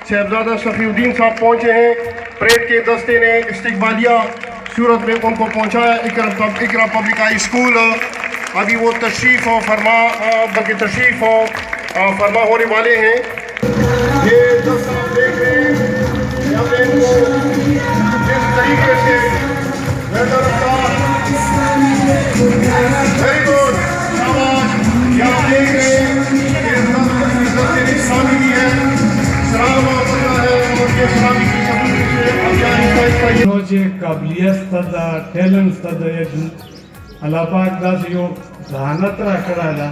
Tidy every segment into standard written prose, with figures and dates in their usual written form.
शहजादा शफीउद्दीन साहब पहुंचे हैं। परेड के दस्ते ने इस्तिकबालिया सूरत में उनको पहुंचाया इकरा पब्लिक हाई स्कूल। अभी वो तशरीफ़ फरमा होने वाले हैं। ये दस्ता देख रहे हैं जिस तरीके से वेरी गुड शाबाश। यहाँ देख रहे हैं इस्लामी भी है, सलाम और ये इस्लामी की जे काबिलियत दा टैलेंट दा अल्लाह पाक दास यो जहानत राखड़ा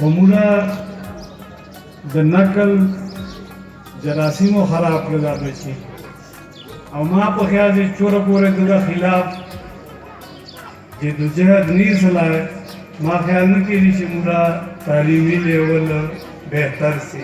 उमुरा द नकल जरासीमो खराब लगा बची और मां पर ख्याल से चोर पूरे दुगा खिलाफ जे दुजहद नहीं सलाह मां ख्याल न की मुरा तालीमी लेवल बेहतर सी